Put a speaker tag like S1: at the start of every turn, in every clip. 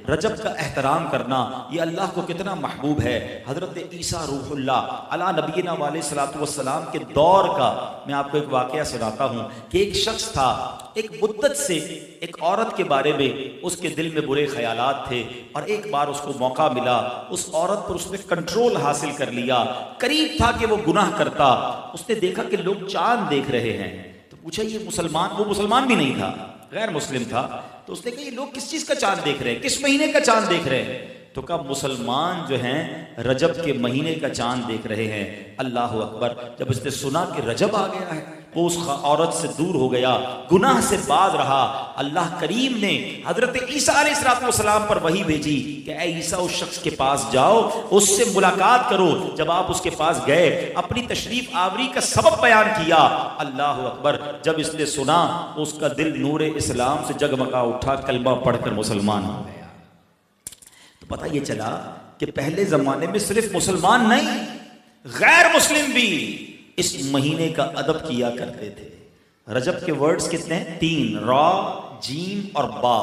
S1: رجب کا احترام کرنا یہ اللہ کو کتنا محبوب ہے۔ حضرت عیسیٰ روح اللہ علی نبینا علیہ الصلوۃ والسلام کے دور کا میں آپ کو ایک واقعہ سناتا ہوں کہ ایک شخص تھا، ایک مدت سے ایک عورت کے بارے میں اس کے دل میں برے خیالات تھے، اور ایک بار اس کو موقع ملا، اس عورت پر اس نے کنٹرول حاصل کر لیا۔ قریب تھا کہ وہ گناہ کرتا، اس نے دیکھا کہ لوگ چاند دیکھ رہے ہیں، تو پوچھا یہ مسلمان، وہ مسلمان بھی نہیں تھا، غیر مسلم تھا، تو اس نے کہا یہ لوگ کس چیز کا چاند دیکھ رہے ہیں، کس مہینے کا چاند دیکھ رہے ہیں؟ تو کہا مسلمان جو ہیں رجب کے مہینے کا چاند دیکھ رہے ہیں۔ اللہ اکبر! جب اس نے سنا کہ رجب آ گیا ہے، وہ اس عورت سے دور ہو گیا، گناہ سے باز رہا۔ اللہ کریم نے حضرت عیسیٰ علیہ السلام پر وحی بھیجی کہ اے عیسیٰ اس شخص کے پاس جاؤ، اس سے ملاقات کرو۔ جب آپ اس کے پاس گئے، اپنی تشریف آوری کا سبب بیان کیا۔ اللہ اکبر! جب اس نے سنا، اس کا دل نور اسلام سے جگمگا اٹھا، کلمہ پڑھ کر مسلمان ہو گیا۔ تو پتہ یہ چلا کہ پہلے زمانے میں صرف مسلمان نہیں، غیر مسلم بھی اس مہینے کا ادب کیا کرتے تھے۔ رجب کے ورڈز کتنے ہیں؟ 3، را، جیم اور با۔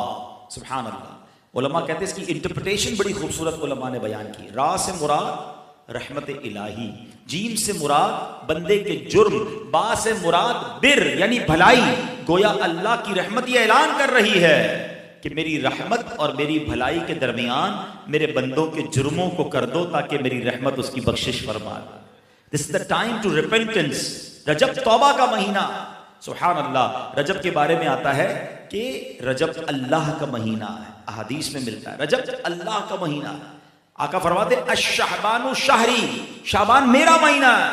S1: سبحان اللہ! علماء کہتے ہیں اس کی انٹرپریٹیشن بڑی خوبصورت علماء نے بیان کی۔ را سے مراد رحمت الہی، جیم سے مراد بندے کے جرم، با سے مراد بر یعنی بھلائی۔ گویا اللہ کی رحمت یہ اعلان کر رہی ہے کہ میری رحمت اور میری بھلائی کے درمیان میرے بندوں کے جرموں کو کر دو تاکہ میری رحمت اس کی بخشش فرما دے۔ This is the time to repentance۔ رجب توبہ کا مہینہ۔ سبحان اللہ! رجب کے بارے میں آتا ہے کہ رجب اللہ کا مہینہ ہے، احادیث میں ملتا ہے رجب اللہ کا مہینہ ہے۔ آقا فرماتے ہیں الشعبان شہری، شعبان میرا مہینہ ہے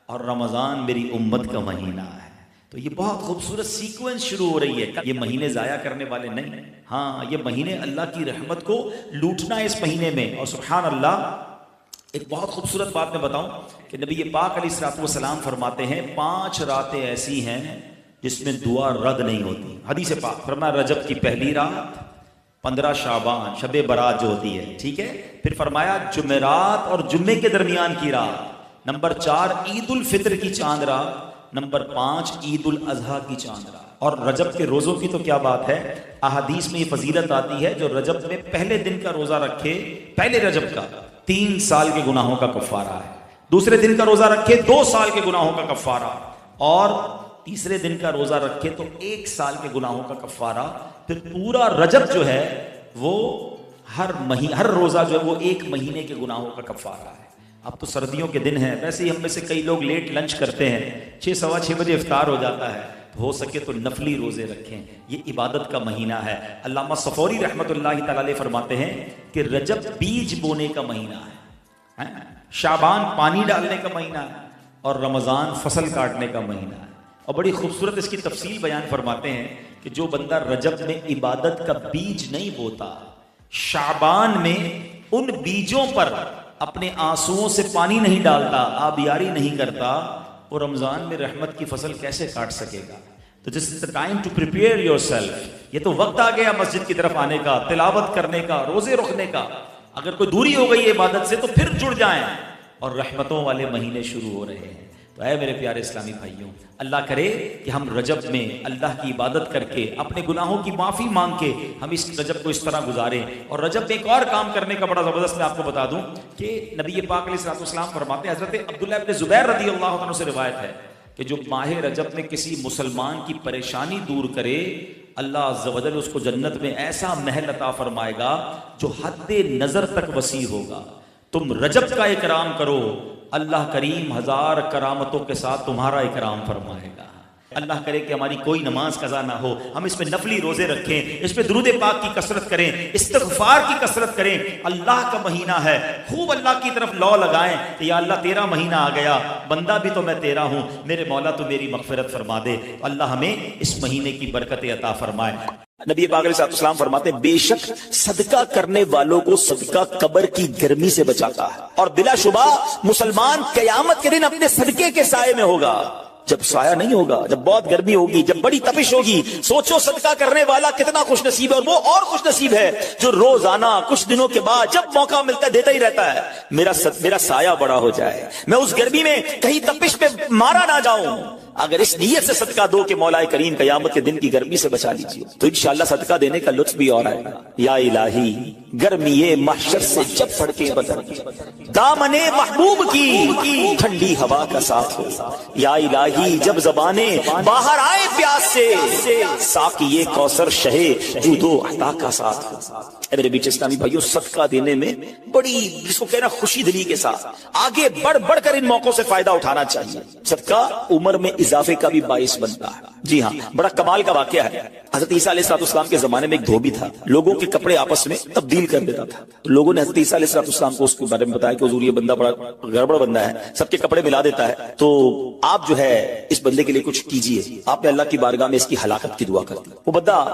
S1: اور رمضان میری امت کا مہینہ ہے۔ تو یہ بہت خوبصورت سیکوینس شروع ہو رہی ہے۔ یہ مہینے ضائع کرنے والے نہیں، ہاں یہ مہینے اللہ کی رحمت کو لوٹنا ہے اس مہینے میں۔ اور سبحان اللہ! ایک بہت خوبصورت بات میں بتاؤں کہ نبی پاک علیہ الصلوۃ والسلام فرماتے ہیں 5 راتیں ایسی ہیں جس میں دعا رد نہیں ہوتی۔ حدیث پاک فرمایا رجب کی پہلی رات، 15 شعبان شب برات جو ہوتی ہے، ٹھیک ہے، پھر فرمایا جمعرات اور جمعے کے درمیان کی رات، نمبر 4 عید الفطر کی چاند رات، نمبر 5 عید الاضحیٰ کی چاند رات۔ اور رجب کے روزوں کی تو کیا بات ہے، احادیث میں یہ فضیلت آتی ہے جو رجب میں پہلے دن کا روزہ رکھے، پہلے رجب کا 3 سال کے گناہوں کا کفارہ ہے، دوسرے دن کا روزہ رکھے 2 سال کے گناہوں کا کفارہ، اور تیسرے دن کا روزہ رکھے تو 1 سال کے گناہوں کا کفارہ۔ پھر پورا رجب جو ہے وہ ہر روزہ جو ہے وہ 1 مہینے کے گناہوں کا کفارہ ہے۔ اب تو سردیوں کے دن ہیں، ویسے ہی ہم میں سے کئی لوگ لیٹ لنچ کرتے ہیں، 6 سوا 6 بجے افطار ہو جاتا ہے، ہو سکے تو نفلی روزے رکھیں، یہ عبادت کا مہینہ ہے۔ علامہ صفوری رحمۃ اللہ تعالی علیہ فرماتے ہیں کہ رجب بیج بونے کا مہینہ ہے، شعبان پانی ڈالنے کا مہینہ ہے، اور رمضان فصل کاٹنے کا مہینہ ہے۔ اور بڑی خوبصورت اس کی تفصیل بیان فرماتے ہیں کہ جو بندہ رجب میں عبادت کا بیج نہیں بوتا، شعبان میں ان بیجوں پر اپنے آنسوؤں سے پانی نہیں ڈالتا، آبیاری نہیں کرتا، وہ رمضان میں رحمت کی فصل کیسے کاٹ سکے گا؟ تو this is the time to prepare yourself. یہ تو وقت آ گیا مسجد کی طرف آنے کا، تلاوت کرنے کا، روزے رکھنے کا۔ اگر کوئی دوری ہو گئی ہے عبادت سے تو پھر جڑ جائیں، اور رحمتوں والے مہینے شروع ہو رہے ہیں۔ تو اے میرے پیارے اسلامی بھائیوں، اللہ کرے کہ ہم رجب میں اللہ کی عبادت کر کے، اپنے گناہوں کی معافی مانگ کے ہم اس رجب کو اس طرح گزاریں۔ اور رجب میں ایک اور کام کرنے کا بڑا زبردست میں آپ کو بتا دوں کہ نبی پاک علیہ الصلوۃ والسلام فرماتے ہیں، حضرت عبداللہ ابن زبیر رضی اللہ عنہ سے روایت ہے کہ جو ماہ رجب میں کسی مسلمان کی پریشانی دور کرے، اللہ عز و جل اس کو جنت میں ایسا محل عطا فرمائے گا جو حد نظر تک وسیع ہوگا۔ تم رجب کا اکرام کرو، اللہ کریم 1000 کرامتوں کے ساتھ تمہارا اکرام فرمائے گا۔ اللہ کرے کہ ہماری کوئی نماز قضا نہ ہو، ہم اس میں نفلی روزے رکھیں، اس میں درود پاک کی کثرت کریں، استغفار کی کثرت کریں۔ اللہ کا مہینہ ہے، خوب اللہ کی طرف لو لگائیں کہ یا اللہ تیرا مہینہ آ گیا، بندہ بھی تو میں تیرا ہوں، میرے مولا تو میری مغفرت فرما دے۔ اللہ ہمیں اس مہینے کی برکت عطا فرمائے۔ نبی پاک علیہ السلام فرماتے ہیں بے شک صدقہ کرنے والوں کو صدقہ قبر کی گرمی سے بچاتا ہے، اور بلا شبہ مسلمان قیامت کے دن اپنے صدقے کے سائے میں ہوگا۔ جب سایہ نہیں ہوگا، جب بہت گرمی ہوگی، جب بڑی تپش ہوگی، سوچو صدقہ کرنے والا کتنا خوش نصیب ہے، اور وہ اور خوش نصیب ہے جو روزانہ کچھ دنوں کے بعد جب موقع ملتا ہے دیتا ہی رہتا ہے، میرا سایہ بڑا ہو جائے، میں اس گرمی میں کہیں تپش پہ مارا نہ جاؤں۔
S2: اگر اس نیت سے صدقہ دو کہ مولا کریم قیامت کے دن کی گرمی سے بچا لیجیے تو انشاءاللہ صدقہ دینے کا لطف بھی اور آئے گا۔ یا الہی گرمی محشر سے جب پڑکے بدر دامن محبوب کی ٹھنڈی ہوا کا ساتھ ہو، یا الہی جب زبانیں باہر آئے پیاس سے ساقی کوثر شہے جود و عطا کا ساتھ ہو۔ اے میرے بیچ اسلامی بھائیوں، صدقہ دینے میں بڑی جس کو کہنا خوشی دلی کے ساتھ آگے بڑھ بڑھ کر ان موقعوں سے فائدہ اٹھانا چاہیے۔ صدقہ عمر میں اضافے کا بھی باعث بنتا ہے۔ جی ہاں، بڑا کمال کا واقعہ ہے۔ حضرت عیسیٰ علیہ السلام کے زمانے میں ایک دھوبی تھا، لوگوں کے کپڑے آپس میں تبدیل کر دیتا تھا۔ لوگوں نے حضرت عیسیٰ علیہ السلام کو اس کے بارے میں بتایا کہ حضور یہ بندہ بڑا گڑبڑ بندہ ہے، سب کے کپڑے ملا دیتا ہے، تو آپ جو ہے اس بندے کے لیے کچھ کیجئے۔ آپ نے اللہ کی بارگاہ میں اس کی ہلاکت کی دعا کر دی۔ وہ بندہ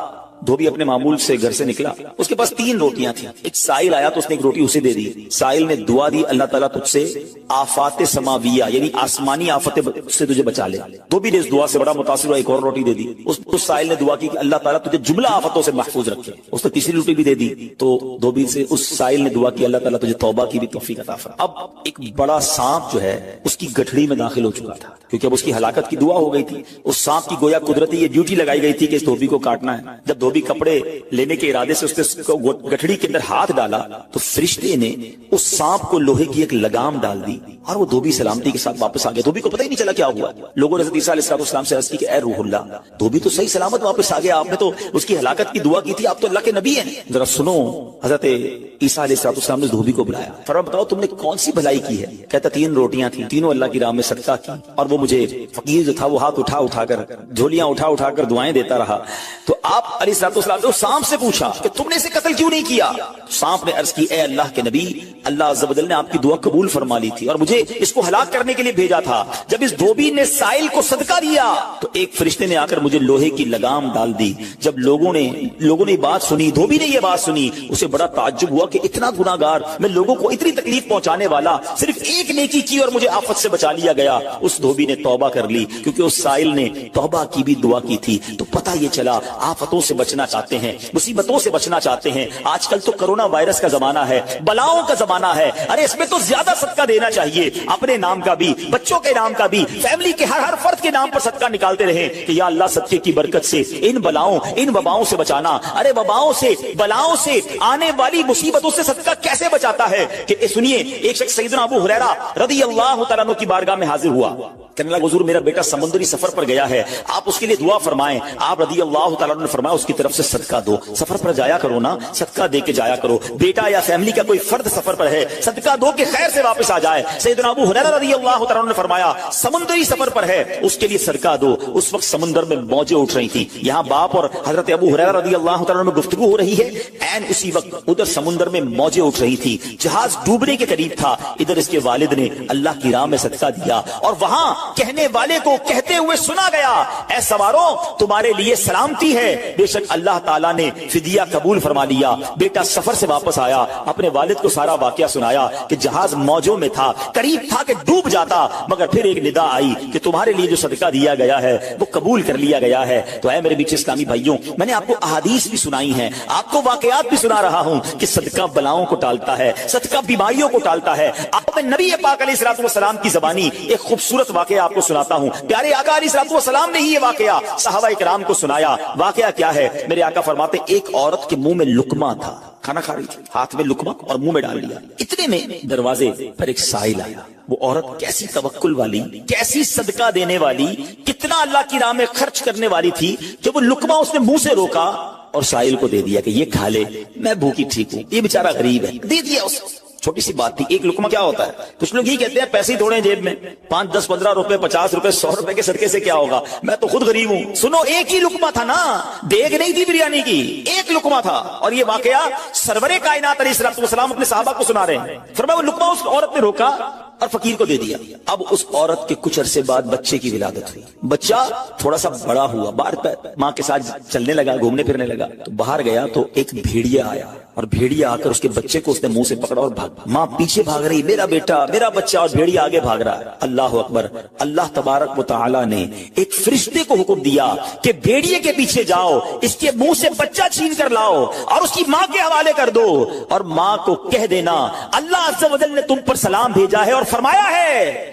S2: دھوبی اپنے معمول سے گھر سے نکلا، اس کے پاس 3 روٹیاں تھیں۔ ایک سائل آیا تو اس نے ایک روٹی اسے دے دی۔ سائل نے دعا دی، اللہ تعالیٰ تجھ سے آفات سماویہ یعنی آسمانی آفتیں سے تجھے بچا لے۔ دھوبی نے اس دعا سے بڑا متاثر ہوا، ایک اور روٹی دے دی۔ اس سائل نے دعا کی کہ اللہ تعالیٰ تجھے جملہ آفتوں سے محفوظ رکھے۔ اس نے تیسری روٹی بھی دے دی تو دھوبی سے اس سائل نے دعا کی اللہ تعالیٰ تجھے توبہ کی بھی توفیق عطا فرما۔ اب ایک بڑا سانپ جو ہے اس کی گٹھڑی میں داخل ہو چکا تھا، کیونکہ اب اس کی ہلاکت کی دعا ہو گئی تھی۔ اس سانپ کی گویا قدرتی یہ ڈیوٹی لگائی گئی تھی کہ اس دھوبی کو کاٹنا ہے۔ جب دھوبی کپڑے لینے کے ارادے سے اس نے گٹھڑی کے اندر ہاتھ ڈالا تو فرشتے نے اس سانپ کو لوہے کی ایک لگام ڈال دی اور وہ دھوبی سلامتی کے ساتھ واپس آ گیا۔ دھوبی کو پتہ ہی نہیں چلا کیا ہوا۔ لوگوں نے حضرت عیسیٰ علیہ السلام سے عرض کی کہ اے روح اللہ، دھوبی تو صحیح سلامت واپس آ گیا، آپ نے تو اس کی ہلاکت کی دعا کی تھی، آپ تو اللہ کے نبی ہیں، ذرا سنو۔ حضرت عیسیٰ علیہ السلام نے دھوبی کو بلایا، فرمایا بتاؤ تم نے کون سی بھلائی کی ہے؟ کہتا 3 روٹیاں تھیں، تینوں اللہ کی راہ میں صدقہ کی، اور وہ مجھے فقیر جو تھا وہ ہاتھ اٹھا کر جھولیاں اٹھا کر دعائیں دیتا رہا۔ تو آپ علیہ السلام نے سانپ سے پوچھا کہ تم نے اسے قتل کیوں نہیں کیا؟ سانپ نے عرض کی اے اللہ کے نبی، اللہ عز و جل نے آپ کی دعا قبول فرما لی تھی اور مجھے اس کو ہلاک کرنے کے لیے بھیجا تھا۔ جب اس دھوبی نے سائل کو صدقہ دیا تو ایک فرشتے نے آ کر مجھے لوہے کی لگام ڈال دی۔ جب لوگوں نے بات سنی، دھوبی نے یہ بات سنی، اسے بڑا تعجب ہوا کہ اتنا گناہگار میں، لوگوں کو اتنی تکلیف پہنچانے والا، صرف ایک نیکی کی اور مجھے آفت سے بچا لیا گیا۔ اس دھوبی نے توبہ کر لی، کیونکہ اس سائل نے توبہ کی بھی دعا کی تھی۔ تو پتہ یہ چلا آفتوں سے بچنا چاہتے ہیں، مصیبتوں سے بچنا چاہتے ہیں۔ آج کل تو کرونا وائرس کا زمانہ ہے، بلاؤں کا زمانہ ہے، ارے اس میں تو زیادہ صدقہ دینا چاہیے، اپنے نام کا بھی، بچوں کے نام کا بھی، فیملی کے ہر فرد کے نام پر صدقہ نکالتے رہیں کہ یا اللہ صدقے کی برکت سے ان بلاؤں ان وباؤں سے بچانا۔ ارے وباؤں سے، بلاؤں سے، آنے والی مصیبتوں سے صدقہ کیسے بچاتا ہے کہ سنیے، ایک شخص سیدنا ابو ہریرہ رضی اللہ تعالیٰ عنہ کی بارگاہ میں حاضر ہوا، کہنے لگا حضور میرا بیٹا سمندری سفر پر گیا ہے، آپ اس کے لیے دعا فرمائیں۔ آپ رضی اللہ تعالیٰ عنہ نے فرمایا اس کی طرف سے صدقہ دو، سفر پر جایا کرو نا، صدقہ دے کے جایا کرو، بیٹا یا فیملی کا کوئی فرد سفر پر ہے، صدقہ دو کہ خیر سے واپس آ جائے۔ سیدنا ابو ہریرہ رضی اللہ تعالیٰ عنہ نے فرمایا سمندری سفر پر ہے اس کے لیے صدقہ دو۔ اس وقت سمندر میں موجیں اٹھ رہی تھی، یہاں باپ اور حضرت ابو ہریرہ رضی اللہ تعالیٰ عنہ میں گفتگو ہو رہی ہے، عین اسی وقت ادھر سمندر میں موجیں اٹھ رہی تھی، جہاز ڈوبنے کے قریب تھا، ادھر اس کے والد نے اللہ کی راہ میں صدقہ دیا اور وہاں کہنے والے کو کہتے ہوئے سنا گیا اے سواروں تمہارے لیے سلامتی ہے، بے شک اللہ تعالیٰ نے فدیہ قبول فرما لیا۔ بیٹا سفر سے واپس آیا، اپنے والد کو سارا واقعہ سنایا کہ جہاز موجوں میں تھا، قریب تھا کہ ڈوب جاتا، مگر پھر ایک ندا آئی کہ تمہارے لیے جو صدقہ دیا گیا ہے وہ قبول کر لیا گیا ہے۔ تو اے میرے بیچ اسلامی بھائیوں، میں نے آپ کو احادیث بھی سنائی ہیں، آپ کو واقعات بھی سنا رہا ہوں کہ صدقہ بلاؤں کو ٹالتا ہے، صدقہ بیماریوں کو ٹالتا ہے۔ آپ میں نبی پاک علیہ الصلوۃ والسلام کی زبانی ایک خوبصورت واقعہ آپ کو سناتا ہوں۔ پیارے آقا علیہ الصلوۃ والسلام نے ہی یہ واقعہ صحابہ کرام کو سنایا۔ واقعہ کیا ہے؟ میرے آقا فرماتے ایک عورت کے منہ میں لقمہ تھا، کھانا کھا رہی تھی، ہاتھ میں لقمہ اور منہ میں ڈال لیا، اتنے میں دروازے پر ایک سائل آیا۔ وہ عورت کیسی توکل والی، کیسی صدقہ دینے والی، کتنا اللہ کی راہ میں خرچ کرنے والی تھی کہ وہ لقمہ اس نے منہ سے روکا اور سائل کو دے دیا کہ یہ کھا لے، میں بھوکی ٹھیک ہوں، یہ بیچارہ غریب ہے، دے دیا اس کو۔ چھوٹی سی بات تھی، ایک لقمہ کیا ہوتا ہے؟ کچھ لوگ یہ کہتے ہیں پیسے ہی تھوڑے جیب میں، 5 10 15 روپے 50 روپے 100 روپے کے صدقے سے کیا ہوگا، میں تو خود غریب ہوں۔ سنو ایک ہی لقمہ تھا نا، دیگ نہیں تھی بریانی کی، ایک لقمہ تھا۔ اور یہ واقعہ سرور کائنات علیہ الصلوۃ والسلام اپنے صحابہ کو سنا رہے ہیں۔ فرمایا وہ لقمہ اس عورت نے روکا اور فقیر کو دے دیا۔ اب اس عورت کے کچھ عرصے بعد بچے کی ولادت ہوئی، بچہ تھوڑا سا بڑا ہوا، باہر ماں کے ساتھ چلنے لگا، گھومنے پھرنے لگا، تو باہر گیا تو ایک بھیڑیا آیا اور بھیڑیا آ کر اس کے بچے کو اس نے منہ سے پکڑا اور بھاگ، ماں پیچھے بھاگ رہی، میرا بیٹا میرا بچہ، اور بھیڑیا آگے بھاگ رہا ہے۔ اللہ اکبر، اللہ تبارک و تعالی نے ایک فرشتے کو حکم دیا کہ بھیڑیے کے پیچھے جاؤ، اس کے منہ سے بچہ چھین کر لاؤ اور اس کی ماں کے حوالے کر دو، اور ماں کو کہہ دینا اللہ عز و جل نے تم پر سلام بھیجا ہے اور فرمایا ہے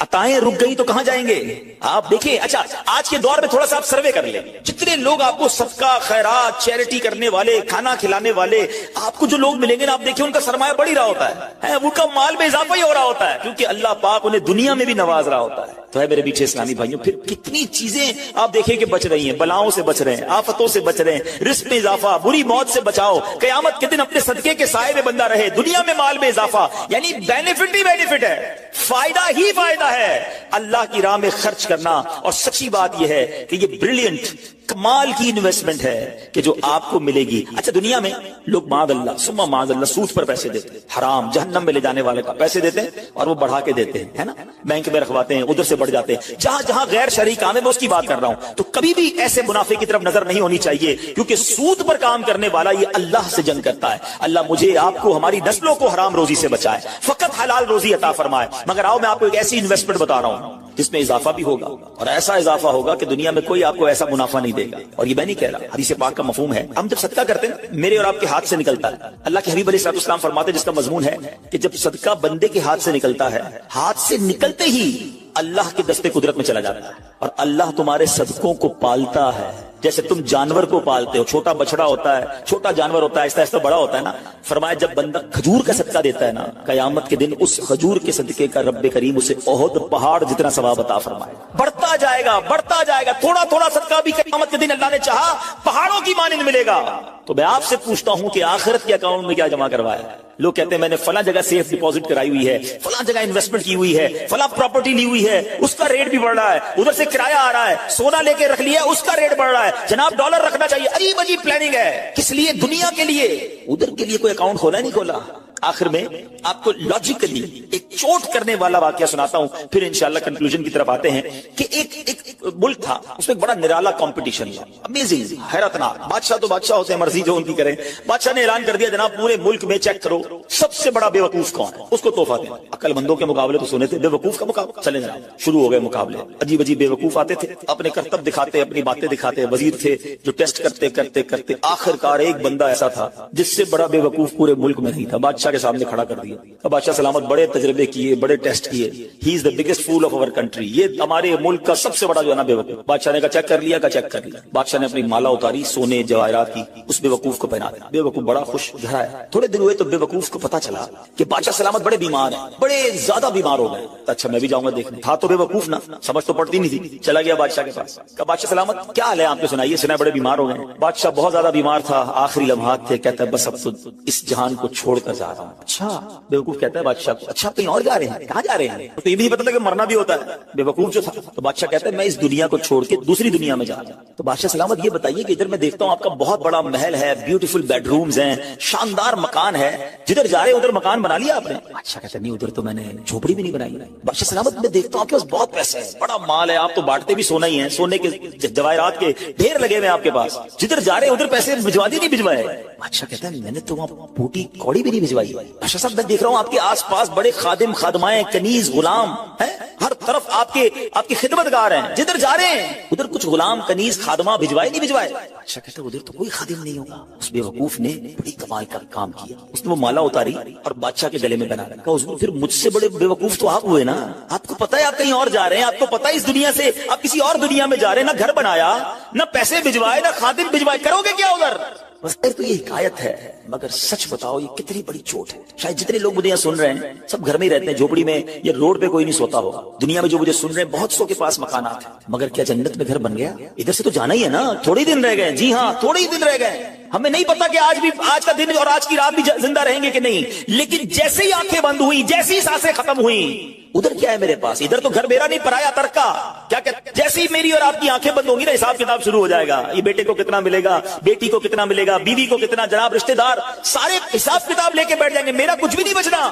S2: عطائیں رک گئی تو کہاں جائیں گے آپ دیکھیں. اچھا آج کے دور میں تھوڑا سا آپ سروے کر لیں, جتنے لوگ آپ کو صدقہ خیرات چیریٹی کرنے والے کھانا کھلانے والے آپ کو جو لوگ ملیں گے نا, آپ دیکھیں ان کا سرمایہ بڑھ ہی رہا ہوتا ہے, ان کا مال میں اضافہ ہی ہو رہا ہوتا ہے, کیونکہ اللہ پاک انہیں دنیا میں بھی نواز رہا ہوتا ہے. تو ہے میرے میٹھے اسلامی بھائیوں, پھر کتنی چیزیں آپ دیکھیں کہ بچ رہی ہیں, بلاؤں سے بچ رہے ہیں, آفتوں سے بچ رہے ہیں, رزق میں اضافہ, بری موت سے بچاؤ, قیامت کے دن اپنے صدقے کے سائے میں بندہ رہے, دنیا میں مال میں اضافہ, یعنی بینیفٹ ہی بینیفٹ ہے, فائدہ ہی فائدہ ہے اللہ کی راہ میں خرچ کرنا. اور سچی بات یہ ہے کہ یہ بریلینٹ کمال کی انویسٹمنٹ ہے کہ جو آپ کو ملے گی. اچھا دنیا میں لوگ معاذ اللہ ثم معاذ اللہ سود پر پیسے دیتے ہیں, حرام جہنم میں لے جانے والے کا پیسے دیتے ہیں اور وہ بڑھا کے دیتے ہیں, ہے نا, بینک میں رکھواتے ہیں, ادھر سے بڑھ جاتے ہیں. جہاں جہاں غیر شرعی کام ہے میں اس کی بات کر رہا ہوں, تو کبھی بھی ایسے منافع کی طرف نظر نہیں ہونی چاہیے, کیونکہ سود پر کام کرنے والا یہ اللہ سے جنگ کرتا ہے. اللہ مجھے آپ کو ہماری نسلوں کو حرام روزی سے بچائے, فقط حلال روزی عطا فرمائے. مگر آؤ میں آپ کو ایک ایسی انویسٹمنٹ بتا رہا ہوں جس میں اضافہ بھی ہوگا, اور ایسا اضافہ ہوگا کہ دنیا میں کوئی آپ کو ایسا منافع نہیں دے گا. اور یہ میں نہیں کہہ رہا, حدیث پاک کا مفہوم ہے. ہم جب صدقہ کرتے ہیں میرے اور آپ کے ہاتھ سے نکلتا ہے, اللہ کے حبیب علیہ السلام فرماتے ہیں جس کا مضمون ہے کہ جب صدقہ بندے کے ہاتھ سے نکلتا ہے, ہاتھ سے نکلتے ہی اللہ کے دستے قدرت میں چلا جاتا ہے, اور اللہ تمہارے صدقوں کو پالتا ہے جیسے تم جانور کو پالتے ہو. چھوٹا بچڑا ہوتا ہے, چھوٹا جانور ہوتا ہے, آہستہ آہستہ بڑا ہوتا ہے نا. فرمایا جب بندہ کھجور کا صدقہ دیتا ہے نا, قیامت کے دن اس کھجور کے صدقے کا رب کریم اسے احد پہاڑ جتنا ثواب عطا فرمائے. بڑھتا جائے گا بڑھتا جائے گا, تھوڑا تھوڑا صدقہ بھی قیامت کے دن اللہ نے چاہا پہاڑوں کی مانند ملے گا. تو میں آپ سے پوچھتا ہوں کہ آخرت کے اکاؤنٹ میں کیا جمع کروایا ہے؟ لوگ کہتے ہیں میں نے فلاں جگہ سیف ڈپوزٹ کرائی ہوئی ہے, فلاں جگہ انویسٹمنٹ کی ہوئی ہے, فلاں پراپرٹی لی ہوئی ہے, اس کا ریٹ بھی بڑھ رہا ہے, ادھر سے کرایہ آ رہا ہے, سونا لے کے رکھ لیا اس کا ریٹ بڑھ رہا ہے, جناب ڈالر رکھنا چاہیے. عجیب عجیب پلاننگ ہے, کس لیے؟ دنیا کے لیے. ادھر کے لیے کوئی اکاؤنٹ کھولا نہیں کھولا. آخر میں آپ کو لاجیکلی ایک چوٹ کرنے والا واقعہ سناتا ہوں, پھر انشاءاللہ کنکلوژن کی طرف آتے ہیں. کہ ایک ملک تھا, اس میں ایک بڑا نرالا کمپٹیشن تھا, امیزنگ, حیرتناک. بادشاہ تو بادشاہ ہوتے ہیں, مرضی جو ان کی کریں. بادشاہ نے اعلان کر دیا جناب پورے ملک میں چیک کرو سب سے بڑا بے وقوف کون ہے, اس کو تحفہ دیں. عقل مندوں کے مقابلے تو سنے تھے, بے وقوف کا مقابلہ. چلیں جناب شروع ہو گئے مقابلے. عجیب عجیب بے وقوف آتے تھے, اپنے کرتب دکھاتے, اپنی باتیں دکھاتے. وزیر تھے جو ٹیسٹ کرتے کرتے کرتے آخر کار ایک بندہ ایسا تھا جس سے بڑا بے وقوف پورے ملک میں نہیں تھا, بادشاہ کے سامنے کھڑا کر دیا. اب بادشاہ سلامت بڑے تجربے کیے, بڑے ٹیسٹ کیے. He is the biggest fool of our country, یہ ہمارے ملک کا سب سے بڑا جو ہے نا بے وقوف. بادشاہ نے کہا چیک کر لیا, کا چیک کر لیا. بادشاہ نے اپنی مالا اتاری سونے جواہرات کی, اس بے وقوف کو پہنا دیا. بے وقوف بڑا خوش گھر آیا. تھوڑے دن ہوئے تو بے وقوف کو پتا چلا کہ بادشاہ سلامت بڑے بیمار ہیں, بڑے زیادہ بیمار ہو گئے. اچھا میں بھی جاؤں گا دیکھنے. تھا تو بے وقوف نا, سمجھ تو پڑتی نہیں تھی. چلا گیا بادشاہ کے پاس, کہا بادشاہ سلامت کیا حال ہے آپ کو سنائیے, سنا بڑے بیمار ہو گئے. بادشاہ بہت زیادہ بیمار تھا, آخری لمحات تھے, کہتا ہے بس اب تو اس جہان کو چھوڑ کر جا رہا ہوں. اچھا بے وقوف کہتا ہے بادشاہ کو, اچھا کہیں اور جا رہے ہیں, کہاں جا رہے ہیں؟ تو یہ بھی پتا تھا کہ مرنا بھی ہوتا ہے. بے وقوف جو تھا, تو بادشاہ کہتا ہے میں اس دنیا کو چھوڑ کے دوسری دنیا میں جا رہا ہوں. تو بادشاہ سلامت یہ بتائیے کہ ادھر میں دیکھتا ہوں آپ کا بہت بڑا محل ہے, بیوٹیفل بیڈ رومز ہیں, شاندار مکان ہے, جدھر جا رہے ادھر مکان بنا لیا آپ نے؟ بادشاہ کہتا ہے نہیں, ادھر تو میں نے جھوپڑی بھی نہیں بنائی. بادشاہ سلامت میں دیکھتا ہوں آپ کے پاس بہت پیسے ہیں, بڑا مال ہے, آپ تو بانٹتے بھی سونا ہی ہیں, سونے کے جواہرات کے ڈھیر لگے ہوئے آپ کے پاس, جدھر جا رہے ادھر پیسے بھجوا دیے نہیں بھجوائے؟ بادشاہ کہتا ہے میں نے تو وہاں بوٹی کوڑی بھی نہیں بھجوائی. بادشاہ صاحب میں دیکھ رہا ہوں آپ کے آس پاس بڑے خادم خادمائیں, کنیز غلام ہیں, ہر طرف آپ کی خدمت گار ہیں, جدھر جا رہے ہیں ادھر کچھ غلام کنیز خادمہ بھجوائے نہیں بھجوائے؟ بادشاہ کہتا ہے ادھر تو کوئی خادم نہیں ہوگا. اس بے وقوف نے بڑی کمال کا کام کیا, اس نے وہ مالا اتاری اور بادشاہ کے گلے میں بنا رکھا. اس کو پھر مجھ سے بڑے بے وقوف تو آپ ہوئے نا, آپ کو پتا ہے آپ کہیں اور جا رہے ہیں, آپ کو پتا ہے اس دنیا سے آپ کسی اور دنیا میں جا رہے ہیں, نہ گھر بنایا, نہ پیسے بھجوائے, نہ خادم بھجوائے, کرو گے کیا ادھر؟ بس تو یہ حکایت ہے, مگر سچ بتاؤ یہ کتنی بڑی چوٹ ہے. شاید جتنے لوگ مجھے یہاں سن رہے ہیں سب گھر میں ہی رہتے ہیں, جھوپڑی میں یا روڈ پہ کوئی نہیں سوتا ہوگا. دنیا میں جو مجھے سن رہے ہیں بہت سو کے پاس مکانات ہیں, مگر کیا جنت میں گھر بن گیا؟ ادھر سے تو جانا ہی ہے نا, تھوڑے دن رہ گئے. جی ہاں تھوڑے ہی دن رہ گئے. ہمیں نہیں پتا کہ آج کا دن اور آج کی رات بھی زندہ رہیں گے کہ نہیں, لیکن جیسے ہی آنکھیں بند ہوئی, جیسی ہی سانسیں ختم ہوئی, ادھر کیا ہے میرے پاس؟ ادھر تو گھر میرا نہیں, پرایا ترکا. کیا کہتے جیسی میری اور آپ کی آنکھیں بند ہوں گی نا, حساب کتاب شروع ہو جائے گا. یہ بیٹے کو کتنا ملے گا, بیٹی کو کتنا ملے گا, بیوی کو کتنا, جناب رشتہ دار سارے حساب کتاب لے کے بیٹھ جائیں گے. میرا کچھ بھی نہیں بچنا.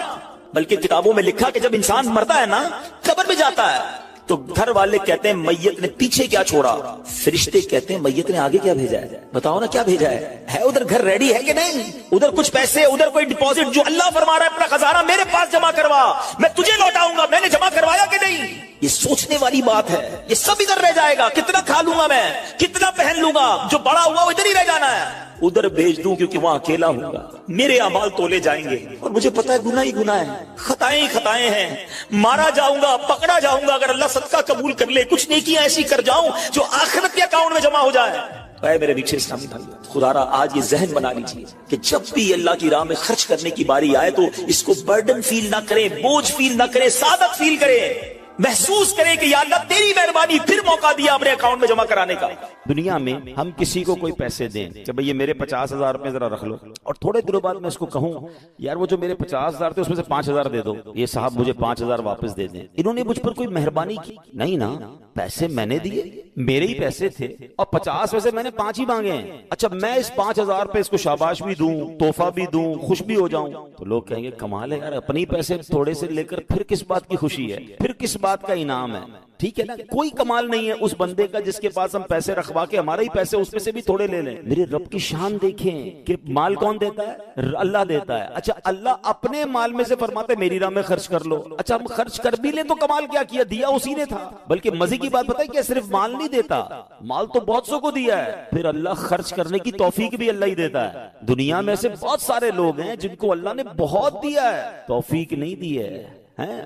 S2: بلکہ کتابوں میں لکھا کہ جب انسان مرتا ہے نا, قبر میں جاتا ہے, تو گھر والے کہتے ہیں میت نے پیچھے کیا چھوڑا, فرشتے کہتے ہیں میت نے آگے کیا بھیجا ہے. بتاؤ نا کیا بھیجا ہے ادھر گھر ریڈی ہے کہ نہیں؟ ادھر کچھ پیسے, ادھر کوئی ڈپوزٹ, جو اللہ فرما رہا ہے اپنا خزانہ میرے پاس جمع کروا, میں تجھے لوٹاؤں گا, میں نے جمع کروایا کہ نہیں؟ یہ سوچنے والی بات ہے. یہ سب ادھر رہ جائے گا. کتنا کھا لوں گا میں, کتنا پہن لوں گا, جو بڑا ہوا وہ ادھر ہی رہ جانا ہے. ادھر بھیج دوں کیونکہ وہاں اکیلا ہوں گا. میرے اعمال تولے جائیں گے اور مجھے پتا ہے گناہ ہی گناہ ہے, خطائیں ہی خطائیں ہیں. مارا جاؤں گا, پکڑا جاؤں گا, اگر اللہ صدقہ قبول کر لے کچھ نیکیاں ایسی کر جاؤں جو آخرت کے اکاؤنٹ میں جمع ہو جائے. اے میرے میٹھے اسلامی بھائی, خدا را آج یہ ذہن بنا لیجیے کہ جب بھی اللہ کی راہ میں خرچ کرنے کی باری آئے تو اس کو برڈن فیل نہ کریں, بوجھ فیل نہ کریں, سعادت فیل کریں, محسوس کریں کہ یا اللہ تیری مہربانی, پھر موقع دیا اپنے اکاؤنٹ میں جمع کرانے کا.
S3: دنیا میں ہم کسی کو کوئی پیسے دیں کہ بھئی یہ میرے 50,000 روپے ذرا رکھ لو, اور تھوڑے دنوں بعد میں اس کو کہوں یار وہ جو میرے 50,000 تھے اس میں سے 5,000 دے دو, یہ صاحب مجھے 5,000 واپس دے دیں. انہوں نے مجھ پر کوئی مہربانی کی نہیں نا, پیسے میں نے دیے, میرے ہی پیسے تھے, اور 50 میں سے میں نے 5 ہی مانگے ہیں. اچھا میں اس 5,000 پہ اس کو شاباش بھی دوں, تحفہ بھی دوں, خوش بھی ہو جاؤں, تو لوگ کہیں گے کمال ہے یار, اپنی پیسے تھوڑے سے لے کر پھر کس بات کی خوشی ہے, پھر کس بات کا انعام ہے. ٹھیک ہے نا, کوئی کمال نہیں ہے اس بندے کا جس کے پاس ہم پیسے رکھوا کے ہمارے ہی پیسے اس میں سے بھی تھوڑے لے لیں. میرے رب کی شان دیکھیں کہ مال کون دیتا ہے, اللہ دیتا ہے. اچھا اللہ اپنے مال میں سے فرماتا ہے میری راہ میں خرچ کر لو. اچھا ہم خرچ کر بھی لیں تو کمال کیا کیا, دیا اسی نے تھا. بلکہ مزے کی بات پتہ ہے کہ صرف مال نہیں دیتا, مال تو بہت سو کو دیا ہے, پھر اللہ خرچ کرنے کی توفیق بھی اللہ ہی دیتا ہے. دنیا میں سے بہت سارے لوگ ہیں جن کو اللہ نے بہت دیا ہے, توفیق نہیں دی ہے,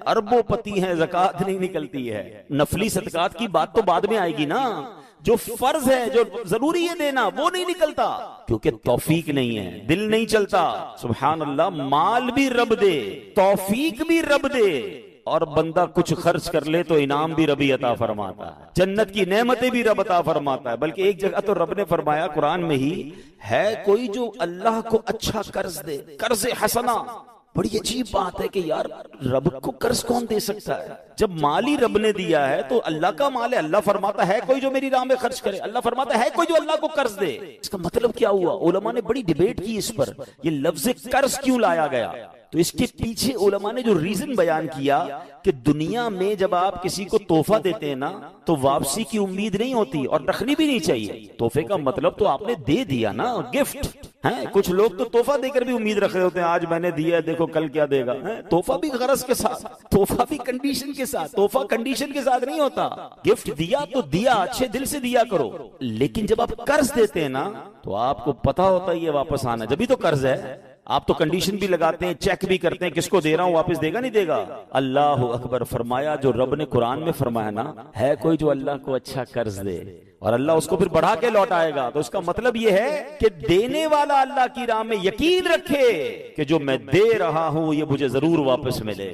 S3: اربوں پتی ہیں, زکات نہیں نکلتی ہے. نفلی صدقات کی بات تو بعد میں آئے گی نا, جو فرض ہے جو ضروری ہے دینا وہ نہیں نکلتا کیونکہ توفیق نہیں ہے, دل نہیں چلتا. سبحان اللہ, مال بھی رب دے, توفیق بھی رب دے, اور بندہ کچھ خرچ کر لے تو انعام بھی ربی عطا فرماتا ہے, جنت کی نعمتیں بھی رب عطا فرماتا ہے. بلکہ ایک جگہ تو رب نے فرمایا قرآن میں ہی, ہے کوئی جو اللہ کو اچھا قرض دے, قرض حسنہ. بڑی عجیب بات ہے کہ یار رب کو قرض کون دے سکتا ہے, جب مال ہی رب نے دیا ہے تو اللہ کا مال ہے. اللہ فرماتا ہے کوئی جو میری راہ میں خرچ کرے, اللہ فرماتا ہے کوئی جو اللہ کو قرض دے. اس کا مطلب کیا ہوا؟ علماء نے بڑی ڈیبیٹ کی اس پر, یہ لفظ قرض کیوں لایا گیا. تو اس کے پیچھے علماء نے جو ریزن بیان کیا کہ دنیا میں جب آپ کسی کو تحفہ دیتے ہیں نا تو واپسی کی امید نہیں ہوتی اور رکھنی بھی نہیں چاہیے. تحفے کا مطلب تو آپ نے دے دیا نا, گفٹ ہے. کچھ لوگ تو تحفہ دے کر بھی امید رکھ رہے ہوتے ہیں, آج میں نے دیا ہے دیکھو کل کیا دے گا. تحفہ بھی غرض کے ساتھ, تحفہ بھی کنڈیشن کے ساتھ. تحفہ کنڈیشن کے ساتھ نہیں ہوتا. گفٹ دیا تو دیا, اچھے دل سے دیا کرو. لیکن جب آپ قرض دیتے ہیں نا تو آپ کو پتا ہوتا ہے یہ واپس آنا, جبھی تو قرض ہے. آپ تو کنڈیشن بھی لگاتے ہیں, چیک بھی کرتے ہیں, کس کو دے رہا ہوں, واپس دے گا نہیں دے گا. اللہ اکبر. فرمایا جو رب نے قرآن میں فرمایا نا, ہے کوئی جو اللہ کو اچھا قرض دے اور اللہ اس کو پھر بڑھا کے لوٹائے گا. تو اس کا مطلب یہ ہے کہ دینے والا اللہ کی راہ میں یقین رکھے کہ جو میں دے رہا ہوں یہ مجھے ضرور واپس ملے.